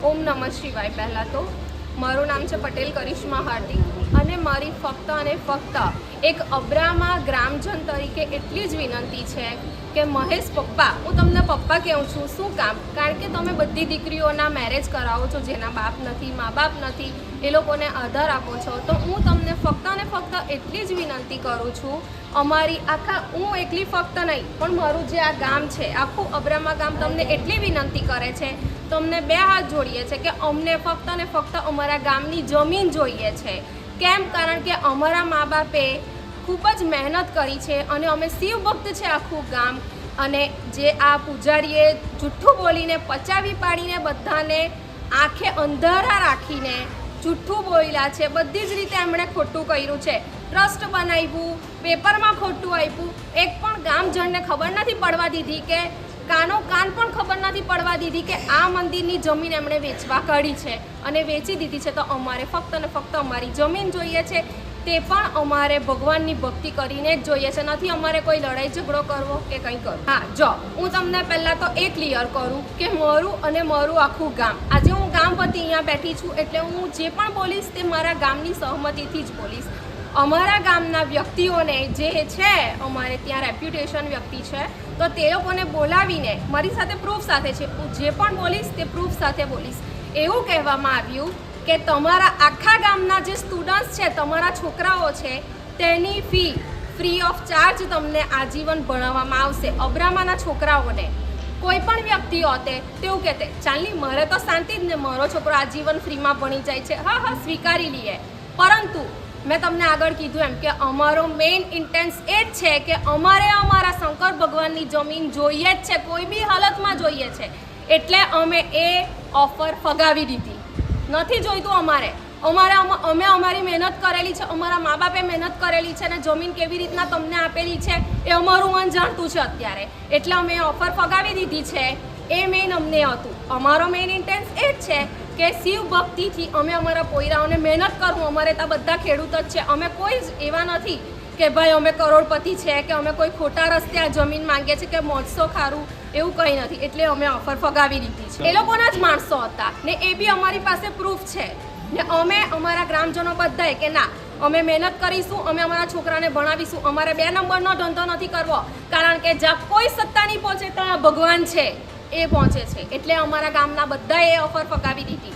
ઓમ નમઃ શિવાય। પહેલાં તો મારું નામ છે પટેલ કરિશ્મા હાર્દિક અને મારી ફક્ત અને ફક્ત એક અબ્રામા ગ્રામજન તરીકે એટલી જ વિનંતી છે કે મહેશ પપ્પા, હું તમને પપ્પા કહું છું, શું કામ? કારણ કે તમે બધી દીકરીઓના મેરેજ કરાવો છો જેના બાપ નથી, મા બાપ નથી, એ લોકોને આધાર આપો છો। તો હું તમને ફક્ત અને ફક્ત એટલી જ વિનંતી કરું છું, અમારી આખા, હું એકલી ફક્ત નહીં પણ મારું જે આ ગામ છે, આખું અબ્રામા ગામ તમને એટલી વિનંતી કરે છે, તમને બે હાથ જોડીએ છે કે અમને ફક્ત અને ફક્ત અમારા ગામની જમીન જોઈએ છે। કેમ? કારણ કે અમારા મા બાપે ખૂબ જ મહેનત કરી છે અને અમે શિવ ભક્ત છે આખું ગામ। અને જે આ પૂજારીએ જુઠ્ઠું બોલીને પચાવી પાડીને બધાને આંખે અંધારા રાખીને જુઠ્ઠું બોલ્યા છે, બધી જ રીતે એમણે ખોટું કર્યું છે। ટ્રસ્ટ બનાવ્યું, પેપરમાં ખોટું આપ્યું, એક પણ ગામજનને ખબર નથી પડવા દીધી કે કાન પણ ખબર નથી પડવા દીધી કે આ મંદિરની જમીન એમણે વેચવા કાઢી છે અને વેચી દીધી છે। તો અમારે ફક્ત અને ફક્ત અમારી જમીન જોઈએ છે, તે પણ અમારે ભગવાનની ભક્તિ કરીને જ જોઈએ છે, નથી અમારે કોઈ લડાઈ ઝઘડો કરવો કે કંઈ કરવું। હા, જો હું તમને પહેલાં તો એ ક્લિયર કરું કે મારું અને મારું આખું ગામ, આજે હું ગામ વતી અહીંયા બેઠી છું એટલે હું જે પણ બોલીશ તે મારા ગામની સહમતિથી જ બોલીશ। અમારા ગામના વ્યક્તિઓને જે છે, અમારે ત્યાં રેપ્યુટેશન વ્યક્તિ છે, તો તે લોકોને બોલાવીને મારી સાથે પ્રૂફ સાથે છે, હું જે પણ બોલીશ તે પ્રૂફ સાથે બોલીશ। એવું કહેવામાં આવ્યું કે તમારા આખા ગામના જે સ્ટુડન્ટ્સ છે, તમારા છોકરાઓ છે, તેની ફી ફ્રી ઓફ ચાર્જ તમને આજીવન ભણાવવામાં આવશે। અબ્રામાના છોકરાઓને કોઈ પણ વ્યક્તિ હોતે તેવું કહેતે, ચાલની મારે તો શાંતિ જ ને, મારો છોકરો આજીવન ફ્રીમાં ભણી જાય છે, હા હા સ્વીકારી લઈએ। પરંતુ મેં તમને આગળ કીધું એમ કે અમારો મેઇન ઇન્ટેન્સ એ જ છે કે અમારે અમારા શંકર ભગવાનની જમીન જોઈએ જ છે, કોઈ બી હાલતમાં જોઈએ છે। એટલે અમે એ ઓફર ફગાવી દીધી, નથી જોઈતું અમારે અમે અમારી મહેનત કરેલી છે, અમારા મા બાપે મહેનત કરેલી છે અને જમીન કેવી રીતના તમને આપેલી છે એ અમારું મન જાણતું છે અત્યારે, એટલે અમે ઓફર ફગાવી દીધી છે। એ મેઇન અમને હતું, અમારો મેઇન ઇન્ટેન્સ એ જ છે કે શિવ ભક્તિથી અમે અમારા પોયરાઓને મહેનત કરવું। અમારે ત્યાં બધા ખેડૂત જ છે, અમે કોઈ જ એવા નથી કે ભાઈ અમે કરોડપતિ છે કે અમે કોઈ ખોટા રસ્તે આ જમીન માંગીએ છીએ કે મોજસો ખારું, એવું કંઈ નથી। એટલે અમે ઓફર ફગાવી દીધી છે। એ લોકોના જ માણસો હતા ને એ બી અમારી પાસે પ્રૂફ છે ને અમે અમારા ગ્રામજનો બધાએ કે ના, અમે મહેનત કરીશું, અમે અમારા છોકરાને ભણાવીશું, અમારે 2 નંબરનો ધંધો નથી કરવો, કારણ કે જ્યાં કોઈ સત્તા નહીં પહોંચે ત્યાં ભગવાન છે, એ પહોંચે છે। એટલે અમારા ગામના બધાએ ઓફર ફગાવી દીધી।